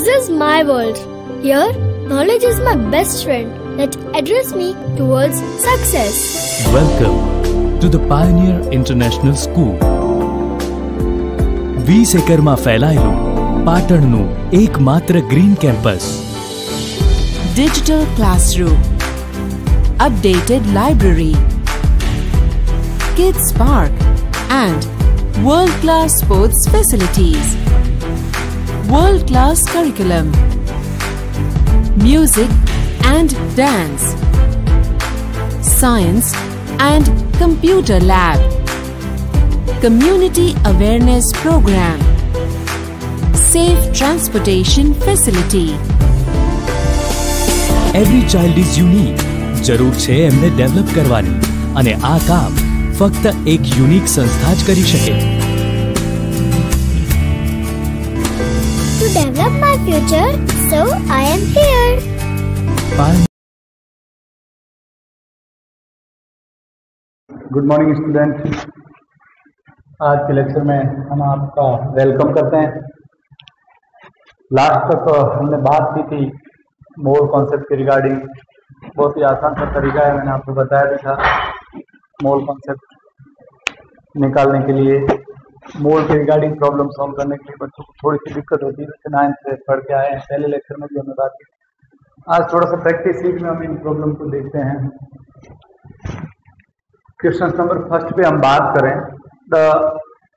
This is my world. Here, knowledge is my best friend that addresses me towards success. Welcome to the Pioneer International School. 20 એકરમાં ફેલાયેલું પાટણનું એકમાત્ર green campus. Digital classroom, updated library, kids park and world-class sports facilities, world-class curriculum, music and dance, science and computer lab, community awareness program, safe transportation facility. Every child is unique. જરૂર છે એમને develop કરવાની અને આ કામ ફક્ત એક unique સંસ્થા જ કરી શકે. To develop my future, so I am here. Good morning student. आज के लेक्चर में हम आपका वेलकम करते हैं. लास्ट तक हमने बात की थी मोल कॉन्सेप्ट के रिगार्डिंग. बहुत ही आसान सा तरीका है, मैंने आपको बताया भी था. मोल कॉन्सेप्ट निकालने के लिए, मोल के रिगार्डिंग प्रॉब्लम सॉल्व करने के लिए बच्चों को थोड़ी सी दिक्कत होती है. जैसे 9th से पढ़ के आए हैं, पहले लेक्चर में भी हमने बात की. आज थोड़ा सा प्रैक्टिस सीख में हम इन प्रॉब्लम को देखते हैं. क्वेश्चन नंबर फर्स्ट पे हम बात करें. The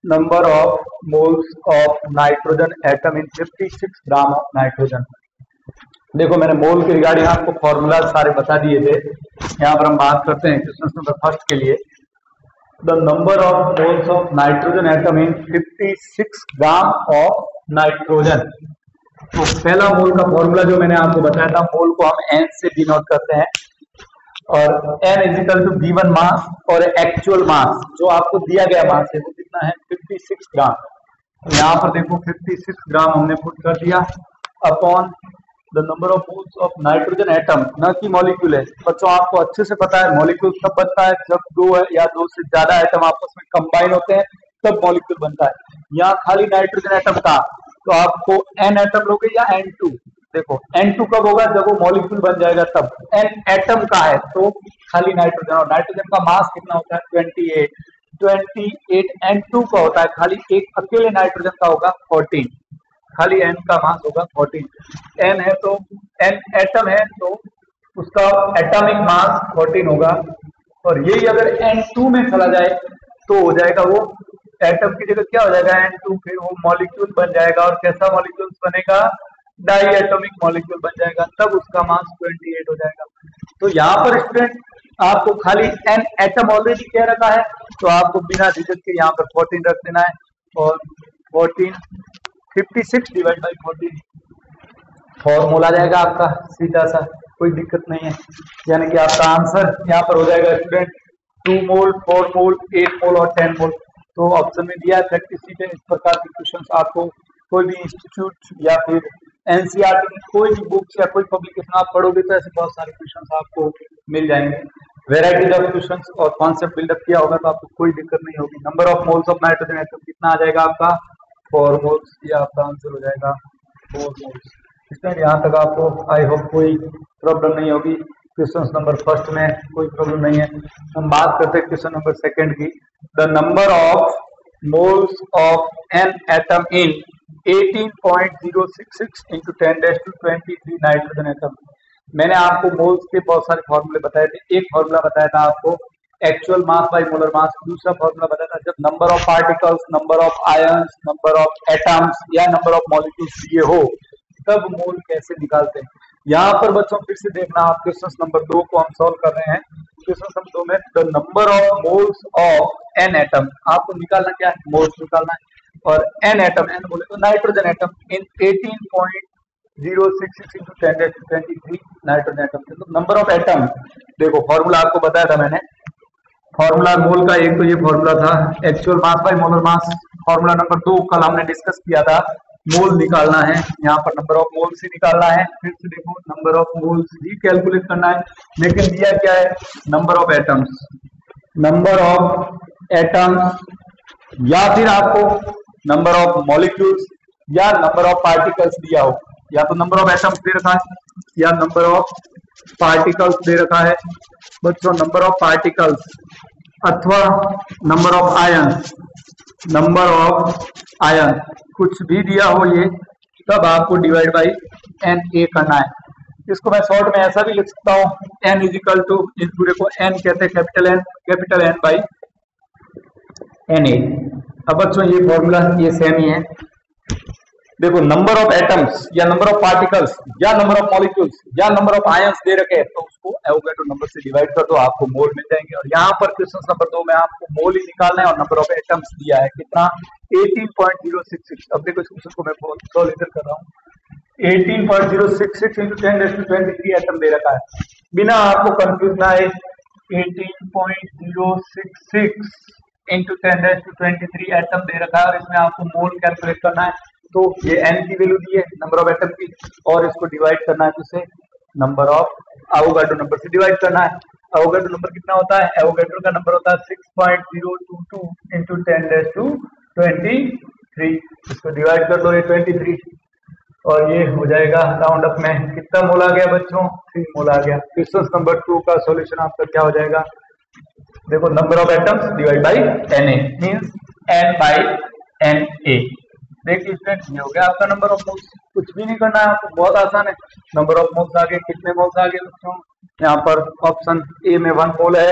number of moles of nitrogen atom in 56 gram of nitrogen. देखो, मैंने मोल के रिगार्डिंग आपको फॉर्मूला सारे बता दिए थे. यहाँ पर हम बात करते हैं क्वेश्चन नंबर फर्स्ट के लिए. The number of moles of nitrogen atom in 56 gram of nitrogen. तो पहला मोल का फॉर्मूला जो मैंने आपको बताया था, मोल को हम एन से डिनोट करते हैं और एन इजिकल टू V1 मास और एक्चुअल मास जो आपको दिया गया मास है वो कितना है 56 ग्राम. तो यहाँ पर देखो 56 ग्राम हमने पुट कर दिया upon the number of moles of nitrogen atom. न कि मॉलिक्यूल है बच्चों, आपको अच्छे से पता है मॉलिक्यूल तब बनता है जब दो है या दो से ज्यादा एटम आपस में कंबाइन होते हैं, तब मॉलिक्यूल बनता है. यहाँ खाली नाइट्रोजन एटम का, तो आपको एन एटम लोगे या N2. देखो N2 कब होगा, जब वो मॉलिक्यूल बन जाएगा तब. एन एटम का है तो खाली नाइट्रोजन, और नाइट्रोजन का मास कितना होता है 28 N2 का होता है. खाली एक अकेले नाइट्रोजन का होगा 14. खाली N का मास होगा 14. N है तो N एटम है तो उसका एटॉमिक मास 14 होगा. और यही अगर N2 में चला जाए तो हो जाएगा वो एटम की जगह क्या हो जाएगा N2, फिर वो मॉलिक्यूल बन जाएगा. और कैसा मॉलिक्यूल बनेगा, डाई एटॉमिक मॉलिक्यूल बन जाएगा, तब उसका मास 28 हो जाएगा. तो यहाँ पर स्टूडेंट आपको खाली N एटम ऑलरेडी कह रखा है, तो आपको बिना झिझक के यहाँ पर 14 रख देना है. और 14 56 डिवाइड बाई 14 फॉर्मूला आ जाएगा आपका सीधा सा, कोई दिक्कत नहीं है. यानी कि आपका आंसर यहाँ पर हो जाएगा स्टूडेंट 2 मोल, 4 मोल, 8 मोल और 10 मोल. तो ऑप्शन में दिया है प्रैक्टिस सीट है. इस प्रकार के क्वेश्चन आपको कोई भी इंस्टीट्यूट या फिर NCERT की कोई भी बुक्स या कोई पब्लिकेशन आप पढ़ोगे तो ऐसे बहुत सारे क्वेश्चन आपको मिल जाएंगे. वेराइटीज ऑफ क्वेश्चन और कॉन्सेप्ट बिल्डअप किया होगा तो आपको कोई दिक्कत नहीं होगी. Number of moles of nitrogen atom कितना आ जाएगा आपका 4 मोल्स. ये आपका आंसर हो जाएगा 4 मोल्स. इसमें यहाँ तक आपको आई होप कोई प्रॉब्लम नहीं होगी. क्वेश्चन नंबर फर्स्ट में कोई प्रॉब्लम नहीं है. हम बात करते हैं क्वेश्चन नंबर सेकंड की. The number of moles of an atom in 18.066 into 10⁻23 nitrogen atom. मैंने आपको मोल्स के बहुत सारे फॉर्मूले बताए थे. एक फॉर्मूला बताया था आपको एक्चुअल मास बाई मोलर मास. दूसरा फॉर्मूला बताया था जब number of particles, number of ions, number of atoms या नंबर ऑफ मॉलिक्यूल्स दिए हो तब मोल कैसे निकालते हैं. यहाँ पर बच्चों फिर से देखना, आप क्वेश्चन नंबर 2 को हम सॉल्व कर रहे हैं. क्वेश्चन नंबर 2 में the number of moles of an atom आपको निकालना क्या है, मोल्स निकालना है. और एन एटम, एन बोले तो nitrogen atom in 18.066 into 10⁻23 nitrogen atom. तो नंबर ऑफ एटम देखो फॉर्मूला आपको बताया था मैंने. फॉर्मूला मोल का एक तो ये फॉर्मूला था actual mass by molar mass. Formula number 2 कल हमने डिस्कस किया था, मोल निकालना है. यहाँ पर नंबर ऑफ मोल्स ही निकालना है. फिर से देखो number of moles he calculate करना है, लेकिन दिया क्या है number of atoms. Number of atoms या फिर आपको नंबर ऑफ मॉलिक्यूल्स या नंबर ऑफ पार्टिकल्स दिया हो. या तो नंबर ऑफ एटम्स दे रखा है या नंबर ऑफ पार्टिकल्स दे रखा है बच्चों, नंबर ऑफ पार्टिकल्स अथवा number of ions, number of ion कुछ भी दिया हो ये, तब आपको डिवाइड बाई एन ए करना है। इसको मैं शॉर्ट में ऐसा भी लिख सकता हूँ, एन इज इक्वल टू, इस पूरे को एन कहते हैं capital N by N A. अब बच्चों ये फॉर्मूला ये सेम ही है। देखो नंबर ऑफ एटम्स या नंबर ऑफ पार्टिकल्स या नंबर ऑफ मॉलिक्यूल्स या नंबर ऑफ आयंस दे रखे हैं, तो उसको एवोगैड्रो नंबर से डिवाइड कर दो, आपको मोल मिल जाएंगे। और यहाँ पर क्वेश्चन नंबर 2 में आपको मोल ही निकालना है और नंबर ऑफ एटम्स दिया है कितना, 18.066। अब देखो इस क्वेश्चन को मैं सॉल्व इधर कर रहा हूँ। 18.066 इंटू 10⁻23 एटम दे रखा है, बिना आपको कंफ्यूज ना है 18.066 इंटू 10⁻23 एटम दे रखा है और इसमें आपको मोल कैलकुलेट करना है। तो ये एन की वैल्यू दी है नंबर ऑफ एटम की और इसको डिवाइड करना है किससे, नंबर ऑफ एवोगैड्रो नंबर से डिवाइड करना है। एवोगैड्रो नंबर कितना होता है, एवोगैड्रो का नंबर होता है 6.022 इंटू 10⁻23। इसको डिवाइड कर दो, ये 23 और ये हो जाएगा राउंड अप में कितना मोल आ गया बच्चों, 3 मोल आ गया। क्वेश्चन नंबर 2 का सॉल्यूशन आपका क्या हो जाएगा, देखो number of atoms divide by N A means N by N A. देखिए स्टूडेंट ये हो गया आपका नंबर ऑफ मोल्स, कुछ भी नहीं करना है आपको, बहुत आसान है। नंबर ऑफ मोल्स आगे, कितने मोल्स आगे बच्चों, यहाँ पर ऑप्शन ए में 1 मोल है,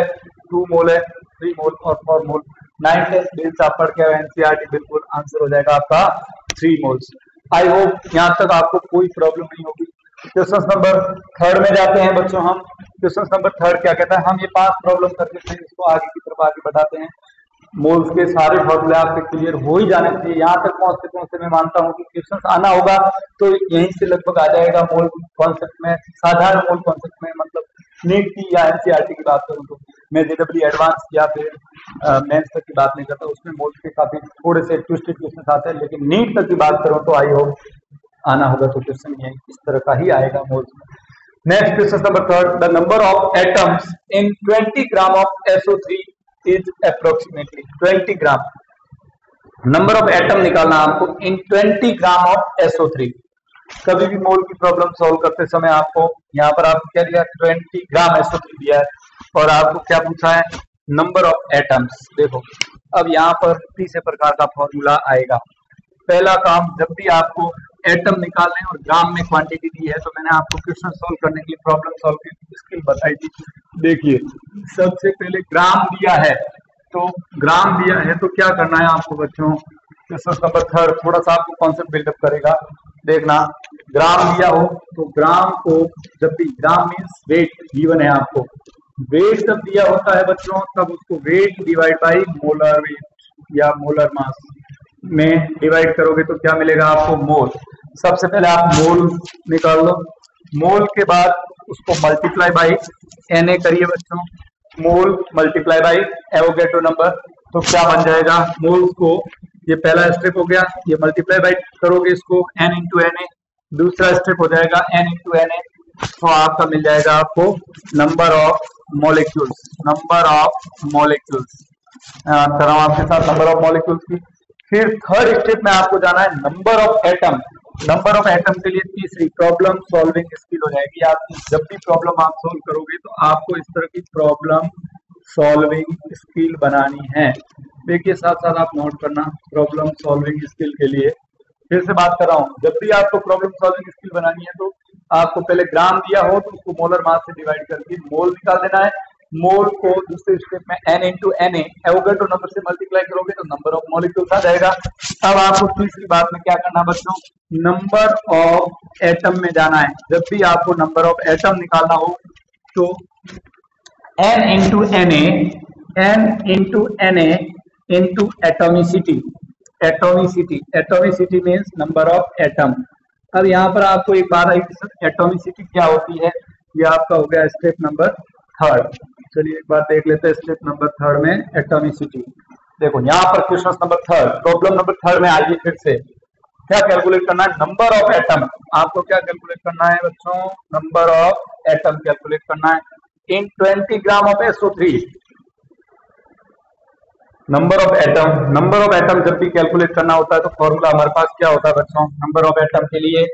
2 मोल है, 3 मोल और 4 मोल। 9 10 बेस आप पढ़ के एनसीईआरटी बिल्कुल आंसर हो जाएगा आपका 3 मोल्स। आई होप यहाँ तक आपको कोई प्रॉब्लम नहीं होगी। क्वेश्चन नंबर 3 में जाते हैं बच्चों हम। क्वेश्चन नंबर 3 क्या कहता है, हम ये 5 प्रॉब्लम करके थे, इसको आगे की तरफ आगे बढ़ाते हैं। मोल्स के सारे फॉर्मूले आपके क्लियर हो ही जाने चाहिए, यहाँ तक पहुंचते मैं मानता हूँ कि क्वेश्चन आना होगा तो यहीं से लगभग आ जाएगा मोल कॉन्सेप्ट में, साधारण मोल कॉन्सेप्ट में। मतलब नीट की या एनसीईआरटी की बात करूँ तो मैं जेडब्ल्यू एडवांस या फिर मेंस तक की बात नहीं करता, उसमें मोल्स के काफी थोड़े से ट्विस्टेड क्वेश्चन आते हैं, लेकिन नीट तक की बात करूँ तो आई होप आना होगा तो क्वेश्चन यही इस तरह का ही आएगा मोल्स में। Next question number 3, the number of atoms in 20 gram of SO3 is approximately 20 gram. Number of atom निकालना आपको इन 20 ग्राम ऑफ SO3। कभी भी मोल की प्रॉब्लम सॉल्व करते समय आपको यहाँ पर आपको क्या दिया, 20 ग्राम SO3 दिया है और आपको क्या पूछा है, नंबर ऑफ एटम्स। देखो अब यहाँ पर तीसरे प्रकार का फॉर्मूला आएगा। पहला काम, जब भी आपको एटम निकालने और ग्राम में क्वांटिटी दी है, तो मैंने आपको क्वेश्चन सॉल्व करने के लिए प्रॉब्लम सॉल्व की स्किल बताई थी। देखिए सबसे पहले ग्राम दिया है, तो ग्राम दिया है तो क्या करना है आपको बच्चों, क्वेश्चन नंबर 3 थोड़ा सा आपको कॉन्सेप्ट बिल्डअप करेगा। देखना ग्राम दिया हो तो ग्राम को, जब भी ग्राम मीन्स वेट गिवन है आपको, वेट जब दिया होता है बच्चों तब उसको weight divide by molar weight या मोलर मास में डिवाइड करोगे तो क्या मिलेगा आपको, मोल। सबसे पहले आप मोल निकाल लो, मोल के बाद उसको मल्टीप्लाई बाई Na करिए बच्चों, मोल मल्टीप्लाई बाई एवोगैड्रो नंबर, तो क्या बन जाएगा मोल को, ये पहला स्टेप हो गया, ये मल्टीप्लाई बाई करोगे इसको n इंटू Na, दूसरा स्टेप हो जाएगा n इंटू Na, तो आपका मिल जाएगा आपको number of molecules, number of molecules कर रहा हूं आपके साथ नंबर ऑफ मॉलिक्यूल्स की। फिर थर्ड स्टेप में आपको जाना है number of atom. Number of atom के लिए तीसरी प्रॉब्लम सॉल्विंग स्किल हो जाएगी आपकी। जब भी प्रॉब्लम आप सॉल्व करोगे तो आपको इस तरह की प्रॉब्लम सॉल्विंग स्किल बनानी है। देखिए साथ साथ आप नोट करना, प्रॉब्लम सॉल्विंग स्किल के लिए फिर से बात कर रहा हूँ, जब भी आपको प्रॉब्लम सॉल्विंग स्किल बनानी है तो आपको पहले ग्राम दिया हो तो उसको मोलर मास से डिवाइड करके मोल निकाल देना है। मोल को दूसरे स्टेप में n into Na Avogadro number से मल्टीप्लाई करोगे तो नंबर ऑफ मॉलिक्यूल्स आ जाएगा। अब आपको तीसरी बात में क्या करना बच्चों, नंबर ऑफ एटम में जाना है। जब भी आपको नंबर ऑफ एटम निकालना हो तो n into Na into atomicity, atomicity means number of atom. अब यहाँ पर आपको एक बात आई कि एटोमिसिटी क्या होती है, ये आपका हो गया स्टेप नंबर 3। चलिए एक बार देख लेते हैं स्टेप नंबर 3 में एटोमिसिटी। देखो यहाँ पर क्वेश्चन नंबर 3, प्रॉब्लम नंबर 3 में आइए फिर से क्या कैलकुलेट करना है, नंबर ऑफ एटम। आपको क्या कैलकुलेट करना है बच्चों, नंबर ऑफ एटम कैलकुलेट करना है इन 20 gram of SO3। Number of atom जब भी कैलकुलेट करना होता है तो फॉर्मूला हमारे पास क्या होता है बच्चों, नंबर ऑफ एटम के लिए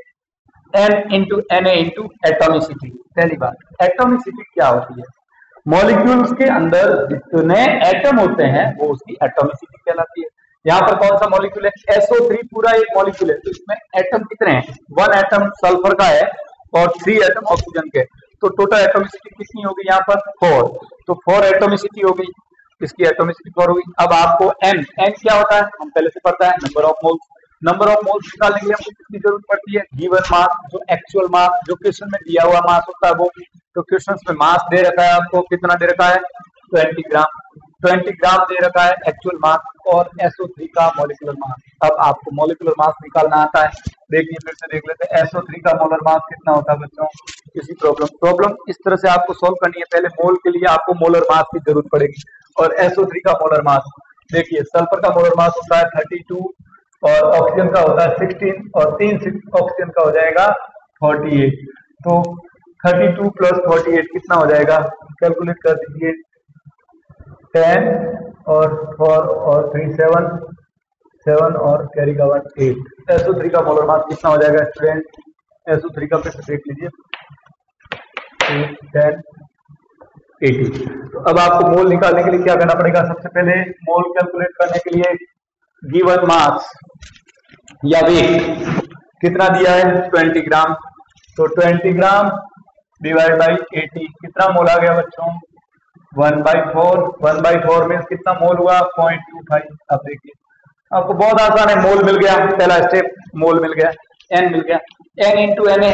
N into Na into atomicity. पहली बात एटोमिसिटी क्या होती है? मॉलिक्यूल्स के अंदर जितने एटम होते हैं वो उसकी एटोमिसिटी कहलाती है। यहाँ पर कौन सा मॉलिक्यूल है? SO3 पूरा एक मॉलिक्यूल है, तो इसमें एटम कितने हैं? 1 एटम सल्फर का है और 3 एटम ऑक्सीजन के, तो टोटल एटोमिसिटी कितनी होगी यहाँ पर? 4। तो 4 एटोमिसिटी हो गई, इसकी एटोमिसिटी 4 होगी। अब आपको n क्या होता है? हम पहले से पता है, number of moles. Number of moles निकालने के लिए हमको कितनी जरूरत पड़ती है? गिवन मास, जो एक्चुअल मास, जो क्वेश्चन में दिया हुआ मास होता है वो। तो क्वेश्चन में मास दे रखा है आपको, कितना दे रखा है? 20 ग्राम। 20 ग्राम दे रखा है एक्चुअल मास और SO3 का मॉलिक्यूलर मास। अब आपको मॉलिक्यूलर मास निकालना आता है। देखिए फिर से देख लेते हैं, SO3 का मोलर मास कितना होता है बच्चों? किसी प्रॉब्लम इस तरह से आपको सोल्व करनी है। पहले मोल के लिए आपको मोलर मास की जरूरत पड़ेगी और SO3 का मोलर मास। देखिए सल्फर का मोलर मास होता है 32 और ऑक्सीजन का होता है 16 और 3 ऑक्सीजन का हो जाएगा 48। तो 32 प्लस 48 कितना हो जाएगा? कैलकुलेट कर दीजिए। 10 और 4 और 3 7 और कैरी का 1 8। SO3 का मोलर मास कितना हो जाएगा स्टूडेंट? SO3 का फिर से देख लीजिए 8 10 80। तो अब आपको मोल निकालने के लिए क्या करना पड़ेगा? सबसे पहले मोल कैलकुलेट करने के लिए गिवन मास या वेट कितना दिया है? 20 ग्राम। तो 20 ग्राम डिवाइड बाई 80 कितना मोल आ गया बच्चों? 1/4। 1/4 मीन्स कितना मोल हुआ? 0.25। अब देखिए आपको बहुत आसान है, मोल मिल गया, पहला स्टेप मोल मिल गया, n मिल गया, n इंटू Na,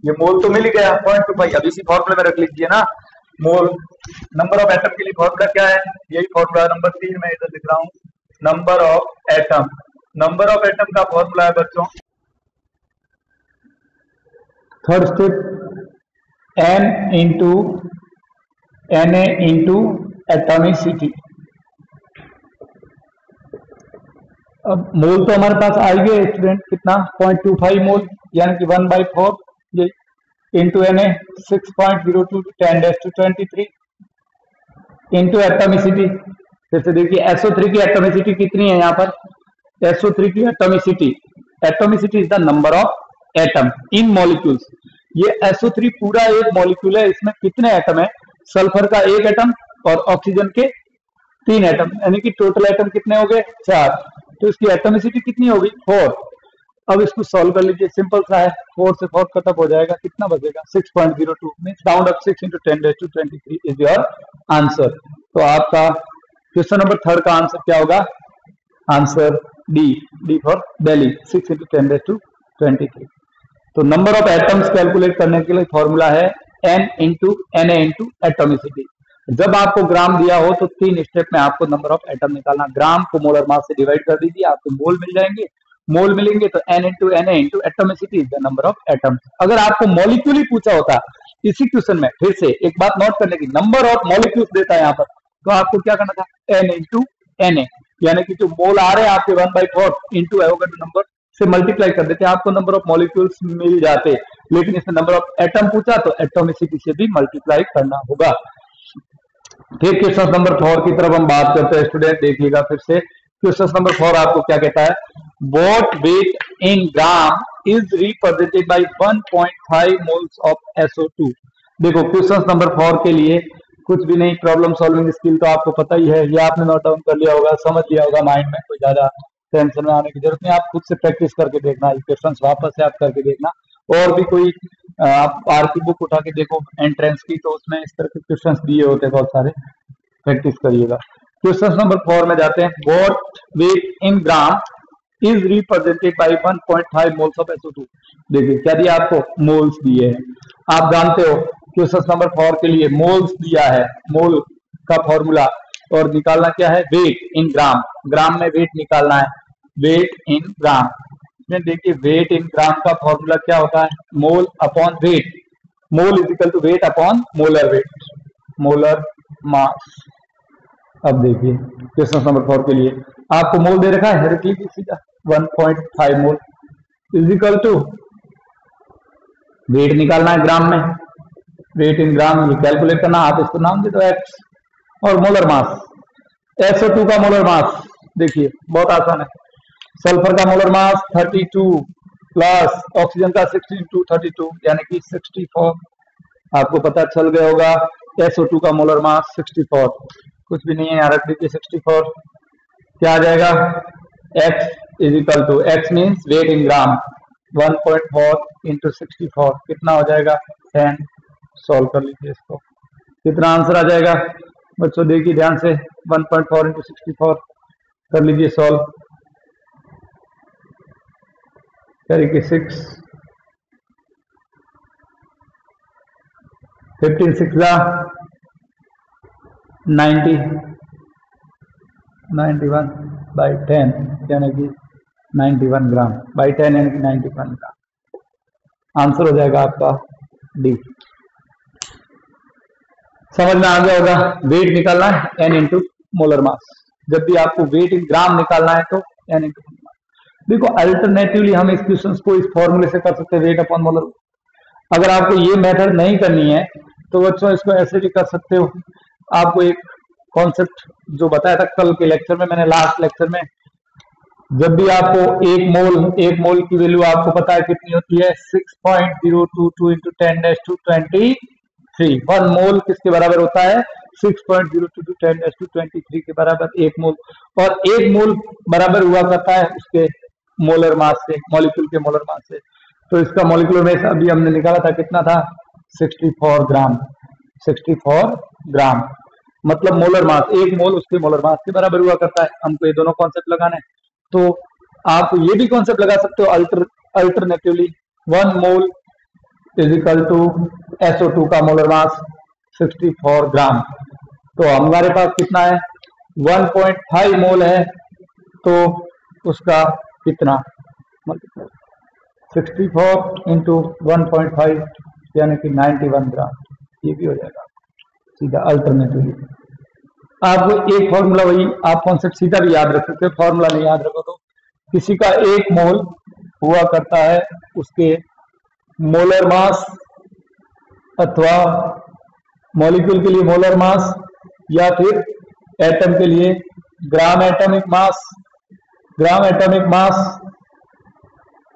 ये मोल तो मिल ही गया 0.25। अब इसी फॉर्मूले में रख लीजिए ना मोल। नंबर ऑफ एटम के लिए फॉर्मूला क्या है? यही फॉर्मूला नंबर 3 में इधर लिख रहा हूं, number of atom. Number of atom का फॉर्मूला है बच्चों, third step n into Na into atomicity. अब मोल तो हमारे पास आ गए स्टूडेंट, कितना? 0.25 मोल, यानी कि 1/4 ये इंटू Na 6.02 10⁻23 इंटू एटॉमिसिटी। फिर से देखिए SO3 की एटॉमिसिटी कितनी है यहाँ पर? SO3 की atomicity is the number of atom in molecules. ये SO3 पूरा एक मॉलिक्यूल है, इसमें कितने एटम है? सल्फर का 1 एटम और ऑक्सीजन के 3 एटम, यानी कि टोटल एटम कितने हो गए? 4। तो इसकी एटॉमिसिटी कितनी होगी? 4। अब इसको सॉल्व कर लीजिए, सिंपल सा है, 4 से 4 कट ऑफ हो जाएगा, कितना बचेगा? 6.02 means round up 6 into 10⁻23 is your answer. तो आपका क्वेश्चन नंबर 3 का आंसर क्या होगा? Answer D for Delhi, 6 into 10⁻23। तो नंबर ऑफ एटम्स कैलकुलेट करने के लिए फॉर्मूला है n into Na into atomicity. जब आपको ग्राम दिया हो तो 3 स्टेप में आपको नंबर ऑफ एटम निकालना। ग्राम को मोलर मास से डिवाइड कर दीजिए, आपको मोल मिल जाएंगे। मोल मिलेंगे तो n into Na into atomicity is the number of atoms. अगर आपको मॉलिक्यूल ही पूछा होता इसी क्वेश्चन में, फिर से एक बात नोट करने की, नंबर ऑफ मॉलिक्यूल्स देता है यहाँ पर, तो आपको क्या करना था? n इंटू Na, यानी कि जो मोल आ रहे हैं आपके 1/4 इंटू एवोगाड्रो नंबर से मल्टीप्लाई कर देते, आपको नंबर ऑफ मॉलिक्यूल्स मिल जाते। लेकिन इसमें नंबर ऑफ एटम पूछा तो एटॉमिसिटी से भी मल्टीप्लाई करना होगा। फिर क्वेश्चन नंबर 4 की तरफ हम बात करते हैं स्टूडेंट, देखिएगा फिर से क्वेश्चन नंबर 4 आपको क्या कहता है? What weight in gram is represented by 1.5 moles of SO2। देखो क्वेश्चन नंबर 4 के लिए कुछ भी नहीं, प्रॉब्लम सॉल्विंग स्किल तो आपको पता ही है, ये आपने नोट डाउन कर लिया होगा, समझ लिया होगा माइंड में, कोई ज्यादा टेंशन में आने की जरूरत नहीं। आप खुद से प्रैक्टिस करके देखना, क्वेश्चन वापस से आप करके देखना, और भी कोई आप आर की बुक उठा के देखो एंट्रेंस की, तो उसमें इस तरह के क्वेश्चन दिए होते हैं बहुत सारे, प्रैक्टिस करिएगा। क्वेश्चन नंबर 4 में जाते हैं। What weight in gram is represented by 1.5 moles of SO2। देखिए क्या दिया आपको? मोल्स दिए हैं। आप जानते हो क्वेश्चन नंबर 4 के लिए मोल्स दिया है, मोल का फॉर्मूला, और निकालना क्या है? वेट इन ग्राम। ग्राम में वेट निकालना है, वेट इन ग्राम। देखिए वेट इन ग्राम का फॉर्मूला क्या होता है? Mole upon weight. Mole is equal to weight upon molar weight, molar mass. अब देखिए क्वेश्चन नंबर 4 के लिए आपको मोल दे रखा है, सीधा 1.5 mole is equal to weight निकालना है ग्राम में, वेट इन ग्राम, ये कैलकुलेट करना। आप इसको नाम दे दो x, और मोलर मास SO2 का मोलर मास देखिए बहुत आसान है। सल्फर का मोलर मास 32 प्लस ऑक्सीजन का 16 into 32 यानी कि 64। आपको पता चल गया होगा SO2 का मोलर मास 64, कुछ भी नहीं है यहाँ रख दीजिए 64। क्या आ जाएगा x is equal to, x means weight in gram, 1.4 into 64 कितना हो जाएगा 10। सॉल्व कर लीजिए इसको, कितना आंसर आ जाएगा बच्चों देखिए ध्यान से, 1.4 into 64 कर लीजिए सॉल्व, करिए 6, 15 6 90, 91 by 10 यानी कि 91 ग्राम बाई 10 यानी कि 91 ग्राम। आंसर हो जाएगा आपका डी। समझ में आ गया होगा, वेट निकालना है एन इंटू मोलर मास। जब भी आपको वेट इन ग्राम निकालना है तो एन इंटू मोलर मास। देखो अल्टरनेटिवली हम इस क्वेश्चन को इस फॉर्मूले से कर सकते हैं, वेट अपॉन मोलर। अगर आपको ये मेथड नहीं करनी है तो बच्चों इसको ऐसे भी कर सकते हो। आपको एक कॉन्सेप्ट जो बताया था कल के लेक्चर में, मैंने लास्ट लेक्चर में, जब भी आपको एक मोल की वैल्यू आपको पता है कितनी होती है 6.022 into 10⁻23। 1 मोल किसके बराबर होता है 6.022 10⁻23 के बराबर 1 मोल, और 1 मोल बराबर हुआ करता है उसके मोलर मास से, मॉलिक्यूल के मोलर मास से। तो इसका मॉलिक्यूलर मास अभी हमने निकाला था कितना था 64 ग्राम। 64 ग्राम मतलब मोलर मास, 1 मोल उसके मोलर मास के बराबर हुआ करता है। हमको ये दोनों कॉन्सेप्ट लगाने हैं, तो आप ये भी कॉन्सेप्ट लगा सकते हो alternatively 1 mole is equal to SO2 का मोलर मास 64 ग्राम। तो हमारे पास कितना है 1.5 मोल है, तो उसका कितना 64 इंटू 1.5 यानी कि 91 ग्राम, ये भी हो जाएगा सीधा अल्टरनेटिवली। आपको एक फॉर्मूला, वही आप कॉन्सेप्ट सीधा भी याद रख सकते हो, फॉर्मूला नहीं याद रखो तो किसी का 1 मोल हुआ करता है उसके मोलर मास अथवा मॉलिक्यूल के लिए मोलर मास, या फिर एटम के लिए gram atomic mass. Gram atomic mass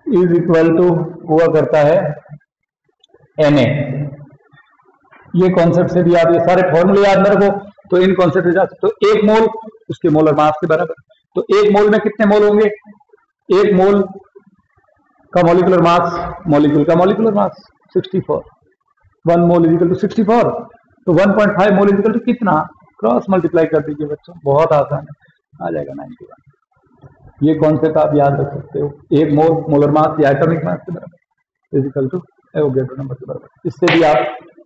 is equal to हुआ करता है Na। ये कॉन्सेप्ट से भी आप ये सारे फॉर्मूले याद न रखो तो इन कॉन्सेप्ट से जा सकते हो। 1 मोल उसके मोलर मास के बराबर, तो 1 मोल में कितने मोल होंगे 1 मोल का मॉलिक्यूलर मास, मॉलिक्यूल का molecular mass 64, 1 mole is equal to 64, तो 1.5 मोल इज इक्वल टू कितना, क्रॉस मल्टीप्लाई कर दीजिए बच्चों, बहुत आसान है, आ जाएगा 91। ये कॉन्सेप्ट आप याद रख सकते हो, 1 मोल मोलर मास या एटॉमिक मास के बराबर is equal to Avogadro number के बराबर। इससे भी आप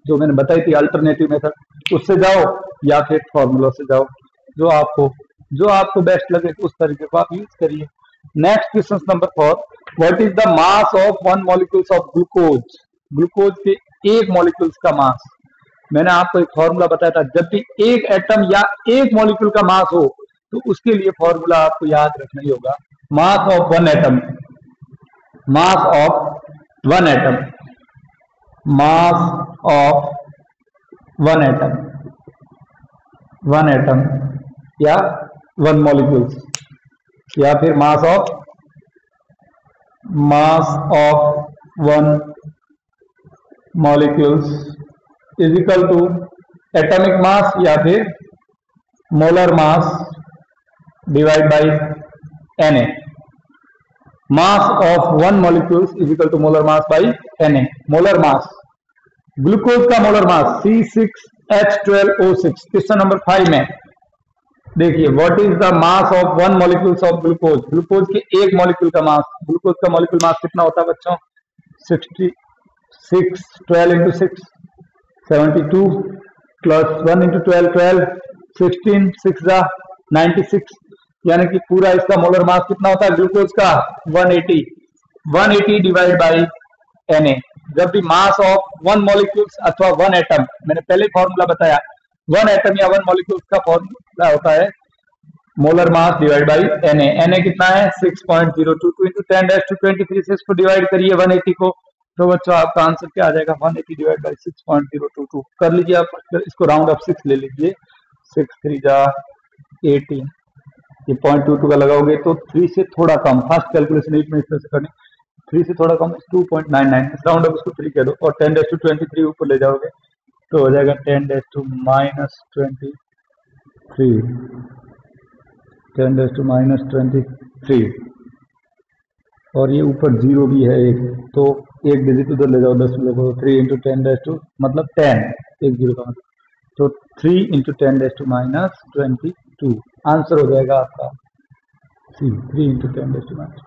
जो मैंने बताई थी अल्टरनेटिव मेथड उससे जाओ या फिर फॉर्मूला से जाओ, जो आपको बेस्ट लगे उस तरीके को आप यूज करिए। Next question number 4, what is the mass of 1 molecules of glucose. Glucose के 1 मॉलिक्यूल्स का मास। मैंने आपको एक फॉर्मूला बताया था, जब भी एक एटम या एक मॉलिक्यूल का मास हो तो उसके लिए फॉर्मूला आपको याद रखना ही होगा, mass of 1 atom, mass of 1 atom, mass of 1 atom, 1 atom या 1 मॉलिक्यूल्स, या फिर mass of 1 molecules is equal to atomic mass या फिर molar mass divide by Na। Mass of 1 molecules is equal to molar mass by Na। Molar mass, glucose का molar mass C6H12O6। Question number 5 में देखिए, what is the mass of 1 molecules of glucose. Glucose के 1 molecule का मास, glucose का molecule मास कितना होता है बच्चों 66, 12 into 6 72 plus 1 into 12 12, 16 6 96, यानी कि पूरा इसका मोलर मास कितना होता है ग्लूकोज का 180 डिवाइड बाई Na। जब भी मास ऑफ 1 मॉलिक्यूल्स अथवा 1 एटम, मैंने पहले फॉर्मूला बताया 1 एटम या 1 मॉलिक्यूल्स का फॉर्मूला होता है molar mass divide by Na। Na कितना है 6.022 into 10⁻23 से इसको डिवाइड करिए 180 को, तो बच्चों आपका आंसर क्या आ जाएगा 180 डिवाइड बाई 6.022 कर लीजिए आप, इसको राउंड ऑफ 6 ले लीजिए, 6 3 18, ये 0.22 का लगाओगे तो 3 से थोड़ा कम, फर्स्ट कैलकुलेशन में इस तरह से करनी 3 से थोड़ा कम 2.99, इस राउंड अप उसको 3 कह दो और 10⁻23 ऊपर ले जाओगे तो हो जाएगा 10⁻23, 10⁻23 और ये ऊपर 0 भी है एक, तो एक डिजिट उधर ले जाओ 10 में, 3 इंटू 10 मतलब 10, एक 0 का मतलब, तो 3 इंटू 10⁻22 आंसर हो जाएगा आपका सी, 3 इंटू 10⁻22।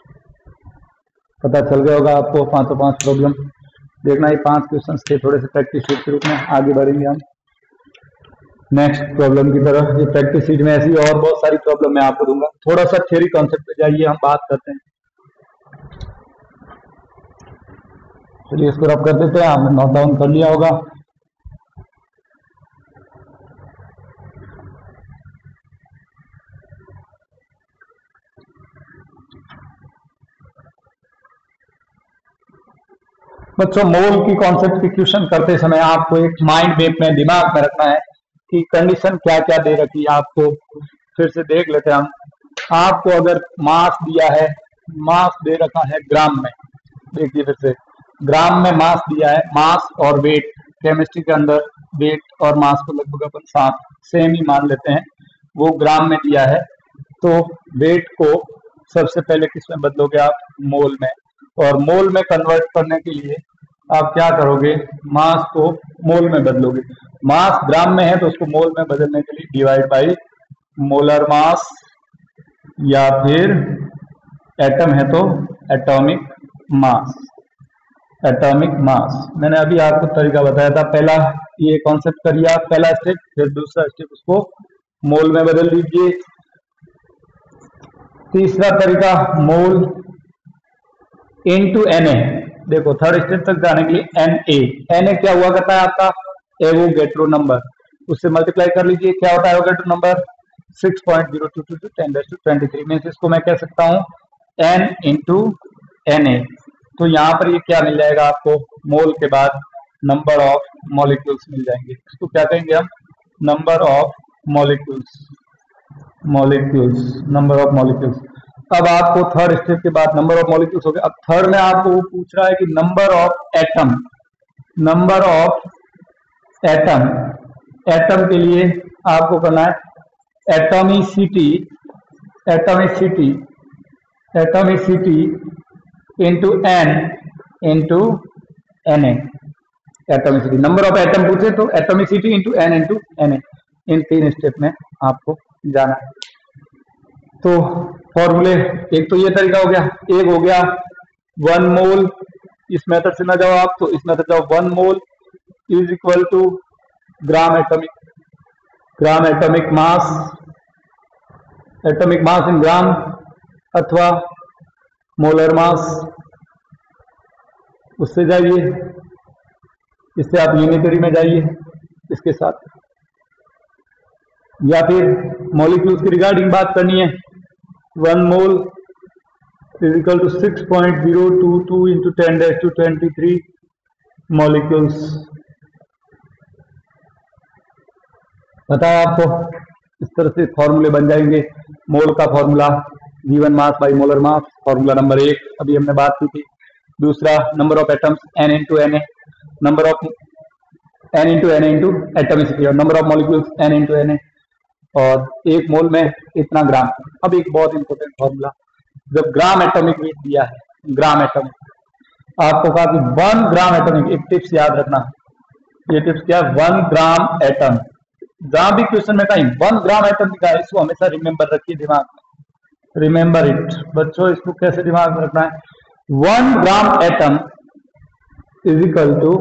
पता चल गया होगा आपको 505 प्रॉब्लम। देखना ये 5 क्वेश्चन थे, थोड़े से प्रैक्टिस शीट के रूप में। आगे बढ़ेंगे हम नेक्स्ट प्रॉब्लम की तरफ। ये प्रैक्टिस शीट में ऐसी और बहुत सारी प्रॉब्लम मैं आपको दूंगा। थोड़ा सा थ्योरी कॉन्सेप्ट पे जाइए, हम बात करते हैं। चलिए इसको रब कर देते हैं, आपने नोट डाउन कर लिया होगा। बच्चों मोल की कॉन्सेप्ट की क्वेश्चन करते समय आपको एक माइंड मैप में, दिमाग में रखना है कि कंडीशन क्या क्या दे रखी है आपको। फिर से देख लेते हैं हम। आपको अगर मास दिया है, मास दे रखा है ग्राम में, देखिए फिर से ग्राम में मास दिया है, मास और वेट, केमिस्ट्री के अंदर वेट और मास को लगभग अपन साथ सेम ही मान लेते हैं, वो ग्राम में दिया है। तो वेट को सबसे पहले किस में बदलोगे आप? मोल में। और मोल में कन्वर्ट करने के लिए आप क्या करोगे? मास को मोल में बदलोगे। मास ग्राम में है तो उसको मोल में बदलने के लिए डिवाइड बाई मोलर मास, या फिर एटम है तो एटॉमिक मास। एटॉमिक मास मैंने अभी आपको तरीका बताया था। पहला ये कॉन्सेप्ट करिए आप, पहला स्टेप, फिर दूसरा स्टेप उसको मोल में बदल दीजिए। तीसरा तरीका मोल इनटू Na। देखो थर्ड स्टेप तक जाने के लिए Na क्या हुआ करता है आपका? एवोगैड्रो नंबर, उससे मल्टीप्लाई कर लीजिए। क्या होता है एवोगैड्रो नंबर? 6.022 × 10⁻23 में से इसको मैं कह सकता हूं N इंटू Na। तो यहाँ पर ये क्या मिल जाएगा आपको? मोल के बाद नंबर ऑफ मॉलिक्यूल्स मिल जाएंगे। इसको क्या कहेंगे हम? Number of molecules, number of molecules. अब आपको थर्ड स्टेप के बाद नंबर ऑफ मॉलिक्यूल्स हो गया। अब थर्ड में आपको वो पूछ रहा है कि number of atom, number of atom. Atom के लिए आपको करना है atomicity, into N into Na। Atomicity, number of atom पूछे तो atomicity into N into Na। इन 3 स्टेप में आपको जाना है। तो फॉर्मूले, एक तो ये तरीका हो गया, एक हो गया 1 मोल। इस मेथड से ना जाओ आप तो इस मेथड जाओ। 1 mole is equal to gram atomic mass, in gram, अथवा मोलर मास। उससे जाइए, इससे आप यूनिटरी में जाइए इसके साथ, या फिर मॉलिक्यूल्स की रिगार्डिंग बात करनी है। 1 mole is equal to 6.022 into 10⁻23 molecules. पता है आपको? इस तरह से फॉर्मूले बन जाएंगे। मोल का formula given mass by molar mass, formula number 1 अभी हमने बात की थी। दूसरा number of atoms N into Na, number of N into Na into atomicity, और number of molecules N into Na, और 1 मोल में इतना ग्राम। अब एक बहुत इंपॉर्टेंट फॉर्मूला, जब ग्राम एटॉमिक वेट दिया है, ग्राम एटॉमिक, आपको कहा कि 1 ग्राम एटॉमिक, एक टिप्स याद रखना, ये टिप्स क्या? 1 ग्राम एटम, जहां भी क्वेश्चन में कहीं 1 ग्राम एटम दिखा है, इसको हमेशा रिमेंबर रखिए दिमाग में, रिमेंबर इट बच्चों। इसको कैसे दिमाग में रखना है? 1 gram atom is equal to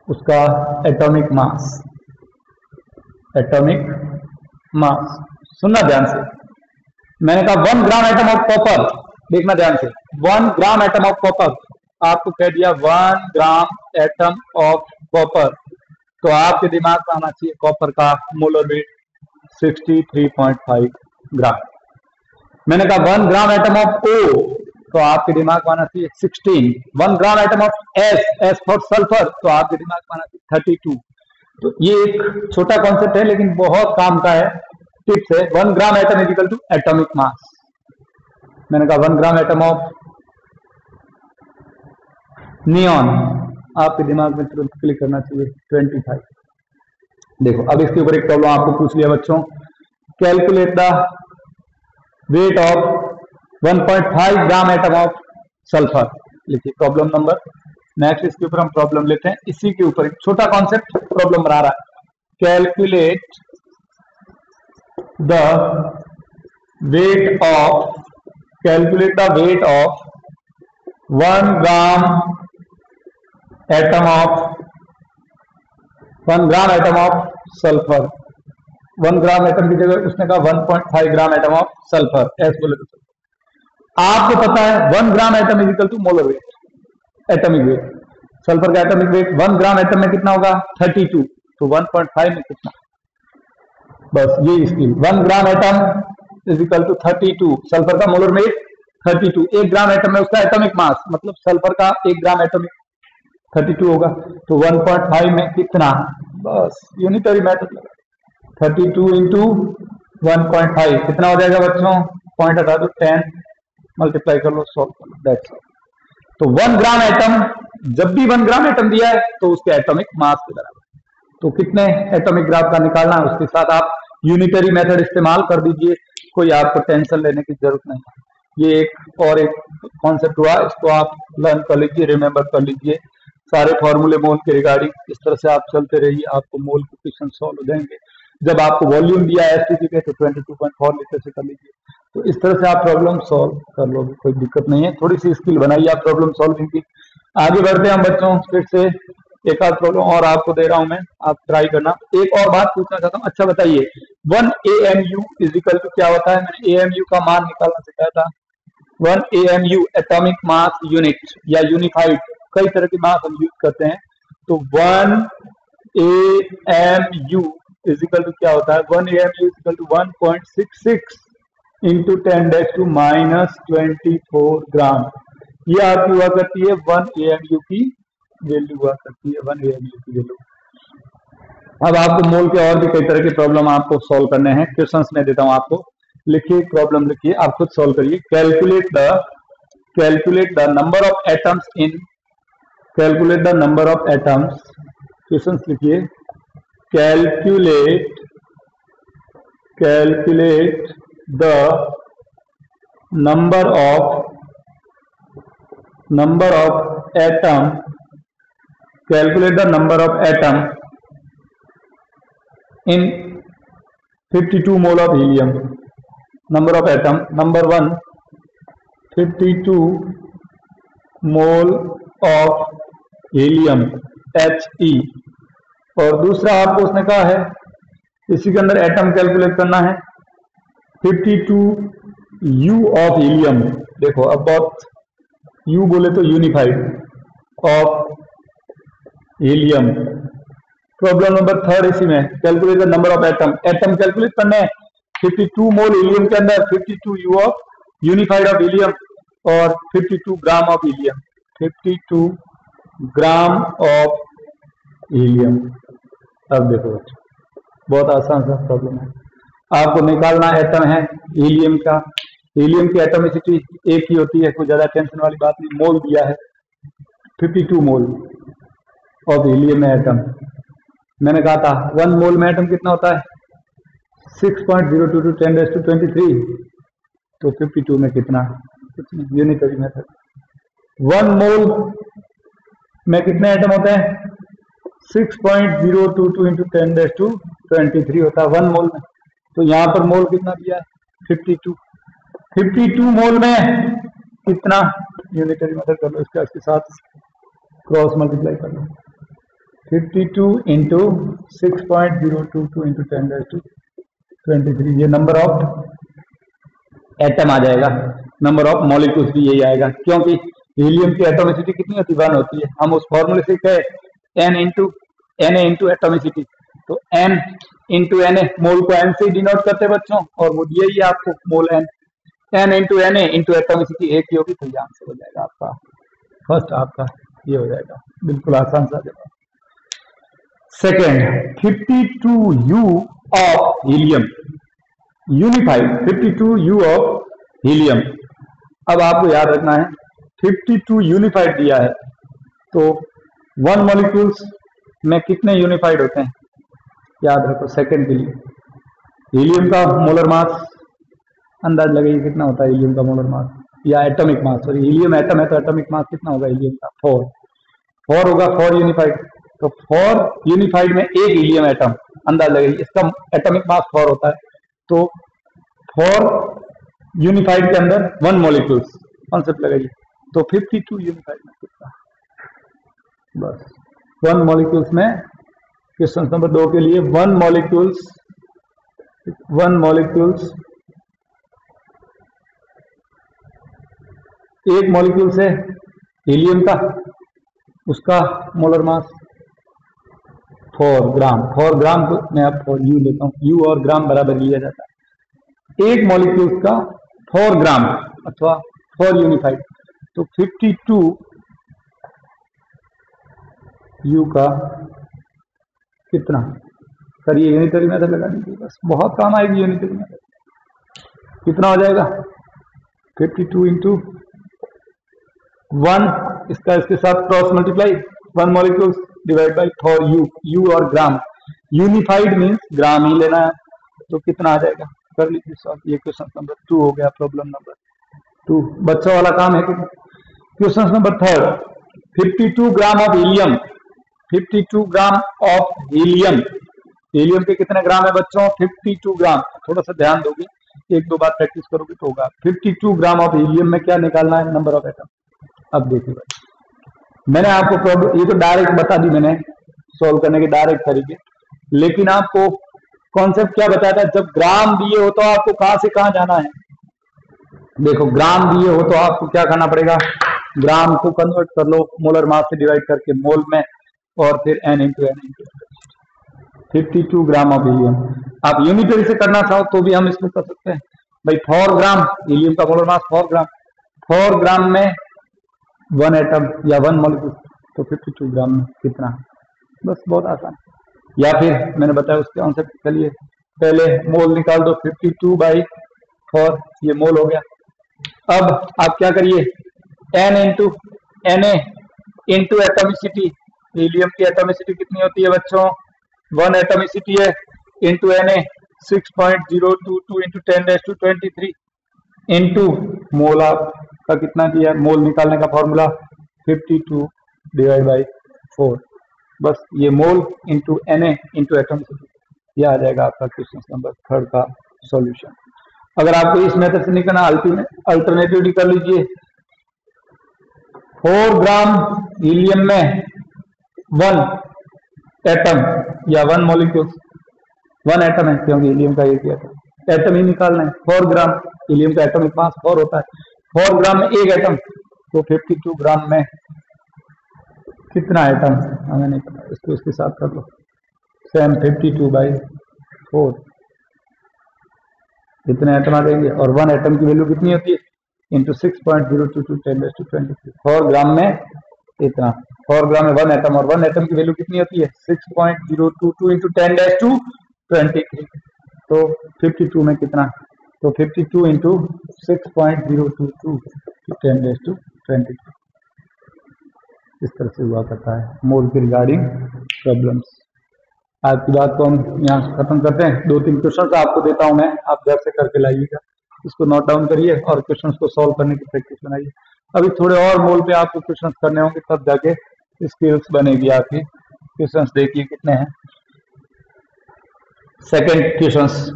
उसका एटॉमिक मास, सुनना ध्यान से। मैंने कहा 1 ग्राम एटम ऑफ कॉपर, देखना ध्यान से, 1 ग्राम एटम ऑफ कॉपर, आपको कह दिया 1 ग्राम एटम ऑफ कॉपर, तो आपके दिमाग में आना चाहिए कॉपर का मोलर वेट 63.5 ग्राम। मैंने कहा 1 ग्राम एटम ऑफ O, तो आपके दिमाग में आना चाहिए 16। 1 gram atom of S for sulphur, तो आपके दिमाग में आना चाहिए 32। तो ये एक छोटा कॉन्सेप्ट है लेकिन बहुत काम का है, टिप्स है। 1 gram atom is equal to atomic mass. मैंने कहा 1 ग्राम एटम ऑफ नियॉन, आपके दिमाग में तुरंत क्लिक करना चाहिए 25। देखो अब इसके ऊपर एक प्रॉब्लम आपको पूछ लिया बच्चों, calculate the weight of 1.5 gram atom of sulphur. लिखिए प्रॉब्लम नंबर। नेक्स्ट इसके ऊपर हम प्रॉब्लम लेते हैं, इसी के ऊपर एक छोटा कॉन्सेप्ट प्रॉब्लम बना रहा है। Calculate the weight of 1 gram atom of sulphur. 1 gram atom की जगह उसने कहा 1.5 ग्राम एटम ऑफ सल्फर, ऐसे बोले तो आपको पता है 1 gram atom is equal to molar weight, atomic weight. Sulphur का एटॉमिक वेट 1 ग्राम एटम में कितना होगा 32, तो 1.5 में कितना, बस ये इसकी 1 gram atom is equal to 32, सल्फर का मोलर वेट 32, 1 ग्राम एटम में उसका एटॉमिक मास, मतलब सल्फर का 1 ग्राम एटॉमिक 32 होगा, तो 1.5 में कितना, बस यूनिटरी मेथड लगा, 32 इंटू 1.5 कितना हो जाएगा बच्चों, पॉइंट हटा दो 10 मल्टीप्लाई कर लो, सॉल्व कर लो, दैट्स ऑल। तो 1 ग्राम एटम, जब भी 1 ग्राम एटम दिया है तो उसके एटॉमिक मास के बराबर, तो कितने एटॉमिक ग्राफ का निकालना है, उसके साथ आप यूनिटरी मेथड इस्तेमाल कर दीजिए, कोई आपको टेंशन लेने की जरूरत नहीं। ये एक और एक कॉन्सेप्ट हुआ, इसको आप लर्न कर लीजिए, रिमेम्बर कर लीजिए, सारे फॉर्मूले मोल के रिगार्डिंग इस तरह से आप चलते रहिए, आपको मोल के क्वेश्चन सॉल्व हो जाएंगे। जब आपको वॉल्यूम दिया है एसटीपी के तो 22.4 लीटर से कर लीजिए, तो इस तरह से आप प्रॉब्लम सॉल्व कर लोगे, कोई दिक्कत नहीं है। थोड़ी सी स्किल बनाइए आप प्रॉब्लम सॉल्विंग की। आगे बढ़ते हैं हम बच्चों, फिर से एक आध प्रॉब्लम और आपको दे रहा हूं मैं, आप ट्राई करना। एक और बात पूछना चाहता हूँ, अच्छा बताइए 1 AMU इज इक्वल टू क्या होता है, मैंने AMU का मान निकालना सिखाया था। 1 AMU एटॉमिक मास यूनिट या यूनिफाइड, कई तरह की मास हम यूज करते हैं, तो 1 AMU इज इक्वल टू क्या होता है, 1 AMU is equal to 1.66 into 10⁻⁻24 gram. ये आपकी हुआ करती है 1 AMU की वैल्यू हुआ करती है, 1 AMU की वैल्यू। अब आपको मोल के और भी कई तरह के प्रॉब्लम आपको सॉल्व करने हैं, क्वेश्चंस में देता हूं आपको, लिखिए प्रॉब्लम लिखिए, आप खुद सॉल्व करिए। Calculate the number of atoms in, calculate the number of atoms, questions लिखिए, कैलकुलेट द number of atom, calculate the number of atom in 52 mole of helium. Number of atom, number 1 52 mole of helium He, और दूसरा आपको उसने कहा है इसी के अंदर एटम कैलकुलेट करना है 52 U ऑफ हीलियम। देखो अब बहुत U बोले तो unified of helium. Problem number 3 इसी में, calculate the number of atom, atom calculate करना है 52 मोल हीलियम के अंदर 52 U of unified of helium और 52 gram of helium, 52 gram of helium. अब देखो बच्चों बहुत आसान सा प्रॉब्लम है, आपको निकालना एटम है हीलियम का, हीलियम की एटॉमिसिटी एक ही होती है, कोई ज्यादा टेंशन वाली बात नहीं। मोल दिया है 52 मोल ऑफ हीलियम में एटम, मैंने कहा था 1 मोल में एटम कितना होता है 6.022 10⁻23, तो 52 में कितना, कुछ नहीं, यूनिटरी मेथड। 1 मोल में कितने एटम होते हैं 6.022 इंटू 10⁻23 होता है 1 मोल में, तो यहां पर मोल कितना दिया है 52 मोल में कितना, यूनिटरी मेथड कर लो, इसके साथ क्रॉस मल्टीप्लाई कर लो, 52 इंटू 6.022 इंटू 10⁻23, ये नंबर ऑफ एटम आ जाएगा, नंबर ऑफ मॉलिक्यूल्स भी यही आएगा, क्योंकि हीलियम की एटॉमिसिटी कितनी होती है 1 होती है। हम उस फॉर्मूले से कहे Na इंटू एटॉमिसिटी, तो N इंटू Na, मोल को N से डिनोट करते हैं बच्चों, और वो दिया ही आपको मोल N into Na into atomicity एक ही होगी, तो ये आंसर हो जाएगा आपका फर्स्ट, आपका ये हो जाएगा, बिल्कुल आसान सा जवाब। Second 52 U of helium unified, 52 U of helium. अब आपको याद रखना है 52 यूनिफाइड दिया है, तो 1 मॉलिक्यूल्स में कितने यूनिफाइड होते हैं याद रखो सेकंड के लिए। हीलियम का मोलर मास अंदाज लगाइए कितना होता है हीलियम का मोलर मास या atomic mass, sorry helium atom है तो एटॉमिक मास कितना होगा हीलियम का 4 होगा, 4 यूनिफाइड। तो 4 यूनिफाइड में एक हीलियम एटम अंदाज लगाइए, इसका एटॉमिक मास 4 होता है। तो 4 यूनिफाइड के अंदर 1 मॉलिक्यूल्स कॉन्सेप्ट लगाइए, तो 52 यूनिफाइड में कितना, बस 1 मॉलिक्यूल्स में। क्वेश्चन नंबर 2 के लिए 1 मॉलिक्यूल्स एक मॉलिक्यूल से हीलियम का उसका मोलर मास 4 ग्राम। 4 ग्राम को मैं अब यू लेता हूं, यू और ग्राम बराबर लिया जाता है। एक मॉलिक्यूल का 4 ग्राम अथवा 4 यूनिफाइड, तो 52 यू का कितना करिए, यूनिटरी मेथड लगा दीजिए, बस बहुत काम आएगी यूनिटरी मेथड। कितना हो जाएगा 52 इंटू 1, इसका इसके साथ cross multiply, 1 molecules divide by 4 you और ग्राम। यूनिफाइड मीन्स ग्राम ही लेना है, तो कितना आ जाएगा कर लीजिए सॉल्व। ये क्वेश्चन नंबर 2 हो गया, प्रॉब्लम नंबर 2 बच्चों वाला काम है। Question number 3, 52 gram of helium. 52 gram of helium, helium के कितने ग्राम है बच्चों 52 ग्राम। थोड़ा सा ध्यान दोगे, 1-2 बार प्रैक्टिस करोगे तो होगा। 52 ग्राम ऑफ हीलियम में क्या निकालना है, नंबर ऑफ एटम। अब देखिए भाई, मैंने आपको प्रॉब्लम ये तो डायरेक्ट बता दी मैंने सॉल्व करने के डायरेक्ट तरीके, लेकिन आपको कॉन्सेप्ट क्या बताया था, जब ग्राम दिए हो तो आपको कहां से कहां जाना है। देखो ग्राम दिए हो तो आपको क्या करना पड़ेगा, ग्राम को कन्वर्ट कर लो मोलर मास से डिवाइड करके मोल में, और फिर n into 52 gram of helium. आप यूनिटरी से करना चाहो तो भी हम इसको कर सकते हैं भाई। 4 ग्राम हीलियम का मोलर मास 4 ग्राम, 4 ग्राम में 1 एटम या 1 मॉलिक्यूल, तो 52 ग्राम में कितना, बस बहुत आसान। या फिर मैंने बताया उसके कॉन्सेप्ट के लिए पहले मोल निकाल दो, 52/4 ये मोल हो गया। अब आप क्या करिए, n into Na into atomicity, helium की एटोमिसिटी कितनी होती है बच्चों 1 एटोमिसिटी है, इंटू Na 6.022 इंटू 10⁻23 इंटू मोल का कितना दिया, मोल निकालने का फॉर्मूला 52/4, बस ये mole into Na into atomicity, ये आ जाएगा आपका क्वेश्चन नंबर 3 का सॉल्यूशन। अगर आपको इस मेथड से निकलना अल्टरनेटिवली कर लीजिए। 4 ग्राम हीलियम में 1 एटम या 1 मॉलिक्यूल, 1 एटम है क्योंकि हीलियम का एक एटम ही निकालना है। 4 ग्राम हीलियम का एटॉमिक मास 4 होता है, 4 ग्राम में एक एटम, तो 52 ग्राम में कितना एटम हमें नहीं पता, इसको इसके साथ कर लो, सेम 52/4 इतने एटम आ जाएंगे। और 1 एटम की वैल्यू कितनी होती है, इंटू 6.022 10⁻23। 4 ग्राम में इतना, 4 ग्राम में 1 एटम, और 1 एटम की वैल्यू कितनी होती है 6.022 इंटू 10⁻23, तो 52 में कितना, तो 52 इंटू 6.022 10⁻23 इस तरह से हुआ करता है मोल के रिगार्डिंग प्रॉब्लम्स। आज की बात को हम यहाँ खत्म करते हैं। 2-3 क्वेश्चन आपको देता हूँ मैं, आप घर से करके लाइएगा, इसको नोट डाउन करिए और क्वेश्चंस को सॉल्व करने की प्रैक्टिस बनाइए। अभी थोड़े और मोल पे आपको क्वेश्चंस करने होंगे, तब जाके स्किल्स बनेगी आपकी। क्वेश्चंस देखिए कितने हैं। सेकंड क्वेश्चंस,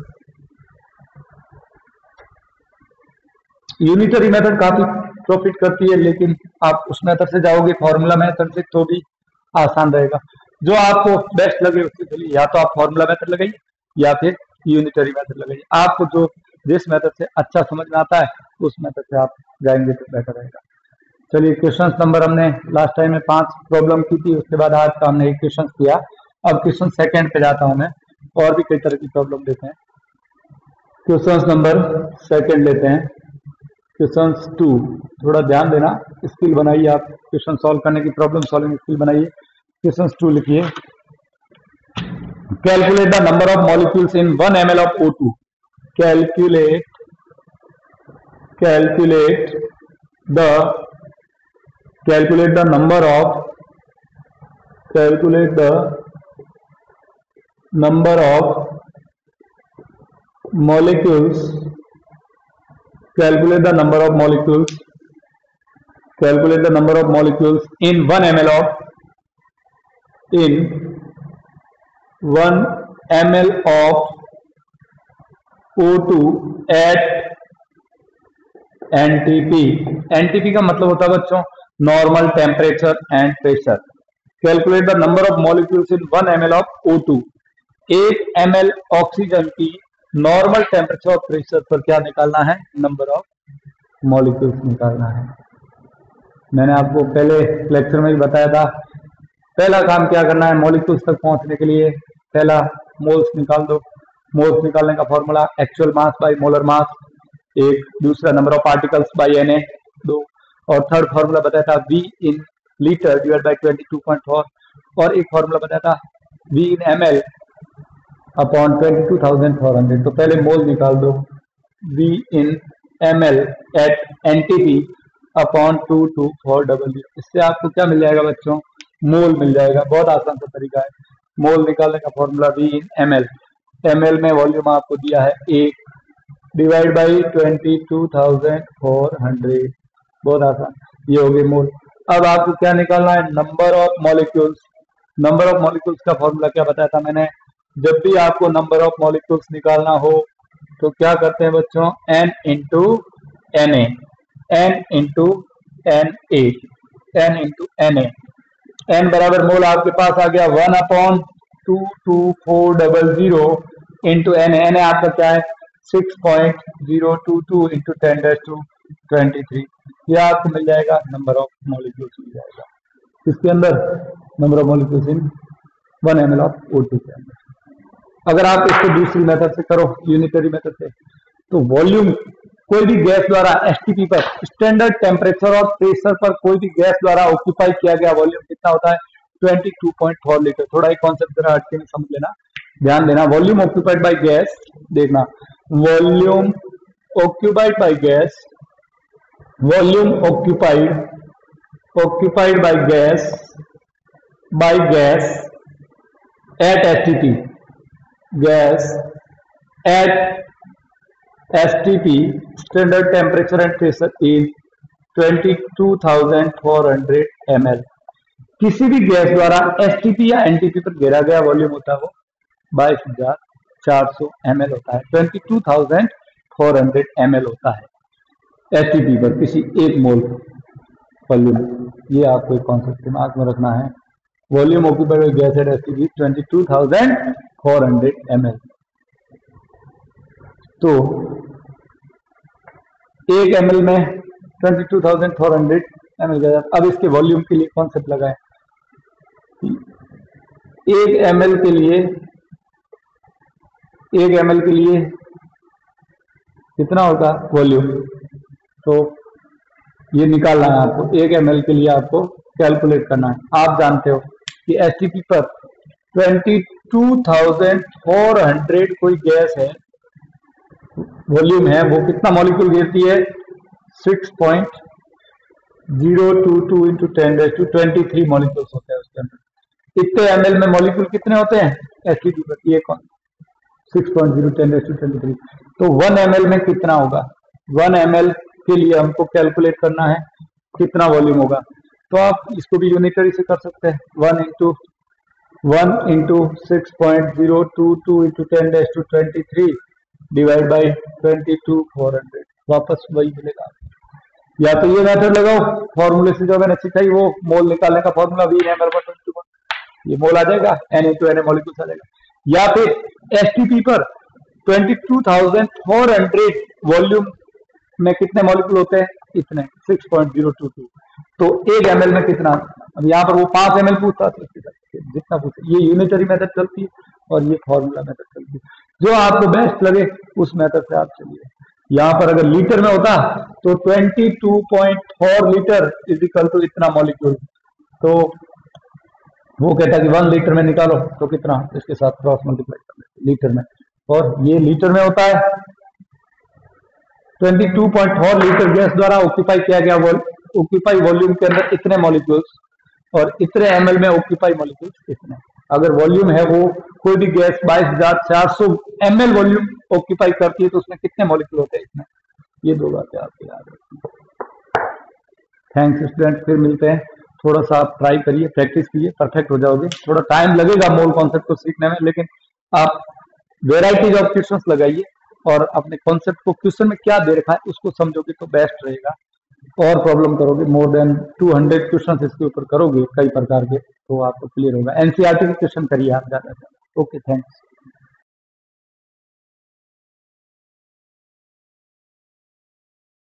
यूनिटरी मेथड काफी प्रॉफिट करती है, लेकिन आप उस मेथड से जाओगे फॉर्मूला मेथड से तो भी आसान रहेगा। जो आपको बेस्ट लगे उसके चलिए, या तो आप फॉर्मूला मेथड लगाइए या फिर यूनिटरी मेथड लगाइए। आपको जो जिस मेथड से अच्छा समझ में आता है उस मेथड से आप जाएंगे तो बेटर रहेगा। चलिए क्वेश्चन नंबर, हमने लास्ट टाइम में 5 प्रॉब्लम की थी, उसके बाद आज का हमने 1 क्वेश्चन किया। अब क्वेश्चन सेकंड पे जाता हूं मैं, और भी कई तरह की प्रॉब्लम लेते हैं। क्वेश्चन नंबर सेकंड लेते हैं, क्वेश्चन 2। थोड़ा ध्यान देना, स्किल बनाइए आप, क्वेश्चन सॉल्व करने की प्रॉब्लम सॉल्विंग स्किल बनाइए। क्वेश्चन 2 लिखिए, कैलकुलेट the number of molecules in 1 ml of O2। Calculate the number of calculate the number of molecules, calculate the number of molecules, calculate the number of molecules in 1 ml of O2 at NTP. NTP का मतलब होता है बच्चों normal temperature and pressure. Calculate the number of molecules in 1 ml of O2. 1 ml oxygen की normal temperature और pressure पर क्या निकालना है? नंबर ऑफ मॉलिक्यूल्स निकालना है. मैंने आपको पहले लेक्चर में भी बताया था. पहला काम क्या करना है मॉलिक्यूल्स तक पहुंचने के लिए? पहला मोल्स निकाल दो. मोल्स निकालने का formula actual mass by molar mass, एक. दूसरा number of particles by Na, 2. और थर्ड फॉर्मूला बताया था V in litre divide by 22.4. और एक फॉर्मूला बताया था V इन ml अपॉन 22,400. तो पहले मोल निकाल दो. V इन ml एट NTP अपॉन 22400. इससे आपको क्या मिल जाएगा बच्चों? मोल मिल जाएगा. बहुत आसान सा तरीका है. मोल निकालने का फॉर्मूला V इन ml. ml में वॉल्यूम आपको दिया है 1 डिवाइड बाई 22,400. बहुत आसान. ये हो गई मोल. अब आपको क्या निकालना है? Number of molecules. Number of molecules का फॉर्मूला क्या बताया था मैंने? जब भी आपको नंबर ऑफ मॉलिक्यूल्स निकालना हो तो क्या करते हैं बच्चों? n into Na. n into Na. n into Na. n बराबर मोल आपके पास आ गया 1/22400 इंटू Na. Na आपका क्या है? 6.022 इंटू 10⁻23. ये आपको मिल जाएगा नंबर ऑफ मॉलिक्यूल्स मिल जाएगा. किसके अंदर? Number of molecules in 1 ml of O2 के अंदर. अगर आप इसको दूसरी मेथड से करो, यूनिटरी मेथड से, तो वॉल्यूम कोई भी गैस द्वारा एसटीपी पर स्टैंडर्ड टेम्परेचर और प्रेशर पर कोई भी गैस द्वारा ऑक्यूपाई किया गया वॉल्यूम कितना होता है? 22.4 लीटर. थोड़ा एक कॉन्सेप्ट जरा हटके में समझ लेना, ध्यान देना. वॉल्यूम ऑक्यूपाइड बाय गैस, देखना, volume occupied by gas, volume occupied by gas at STP, gas at STP standard temperature and pressure is 22,400 ml. किसी भी गैस द्वारा STP या NTP पर घेरा गया वॉल्यूम होता है वो 22,400 ml होता है. 22,400 ml होता है STP पर किसी एक मोल वॉल्यूम. ये आपको एक कॉन्सेप्ट दिमाग में रखना है. Volume occupied by gas at STP 22,400 ml. तो 1 ml में 22,400 ml गया. अब इसके वॉल्यूम के लिए कॉन्सेप्ट लगाएं. 1 ml के लिए कितना होगा वॉल्यूम? तो ये निकालना है आपको. 1 ml के लिए आपको कैलकुलेट करना है. आप जानते हो कि एसटीपी पर 22,400 कोई गैस है, वॉल्यूम है, वो कितना मॉलिक्यूल घेरती है? 6.022 इंटू 10⁻23 मॉलिक्यूल्स होते हैं उसके अंदर. इतने ml में मॉलिक्यूल कितने होते हैं एसटीपी पर? ये कौन? 6.010⁻23. तो 1 ml में कितना होगा? 1 ml के लिए हमको कैलकुलेट करना है कितना वॉल्यूम होगा. तो आप इसको भी यूनिटरी से कर सकते हैं. 1 इंटू 6.022 इंटू 10⁻23 डिवाइड बाई 22,400. वापस वही मिलेगा. या तो ये मेथड लगाओ, फॉर्मूले से जो मैंने सिखाई वो मोल निकालने का फॉर्मूला V ml पर 21, ये मोल आ जाएगा. n इंटू Na मॉलिक्यूल्स आ जाएगा. या फिर एसटीपी पर 22,400 वॉल्यूम में कितने मॉलिक्यूल होते हैं? इतने 6.022. तो 1 ml में कितना? अब यहाँ पर वो 5 ml पूछता है, जितना पूछे. ये यूनिटरी मेथड चलती है और ये फॉर्मूला मेथड चलती है. जो आपको बेस्ट लगे उस मेथड से आप चलिए. यहाँ पर अगर लीटर में होता तो 22.4 लीटर इज इक्वल टू इतना मॉलिक्यूल. तो वो कहता है कि 1 लीटर में निकालो तो कितना, इसके साथ क्रॉस मल्टीप्लाई कर लेते लीटर में. और ये लीटर में होता है. 22.4 लीटर गैस द्वारा ऑक्यूपाई किया गया ऑक्यूपाई वॉल्यूम के अंदर इतने मॉलिक्यूल्स. और इतने ml में ऑक्यूपाई मॉलिक्यूल्स इतने। अगर वॉल्यूम है वो कोई भी गैस 22,400 ml वॉल्यूम ऑक्यूपाई करती है तो उसमें कितने मॉलिक्यूल होते हैं इतने। ये दो बातें आपको याद रखनी। थैंक्स स्टूडेंट, फिर मिलते हैं। थोड़ा सा आप ट्राई करिए, प्रैक्टिस कीजिए, परफेक्ट हो जाओगे। थोड़ा टाइम लगेगा मोल कॉन्सेप्ट को सीखने में, लेकिन आप वेराइटीज ऑफ क्वेश्चंस लगाइए और अपने कॉन्सेप्ट को क्वेश्चन में क्या दे रखा है उसको समझोगे तो बेस्ट रहेगा। और प्रॉब्लम करोगे, मोर देन 200 क्वेश्चन इसके ऊपर करोगे कई प्रकार के, तो आपको क्लियर होगा। एनसीईआरटी के क्वेश्चन करिए आप ज्यादा से। Okay, thanks.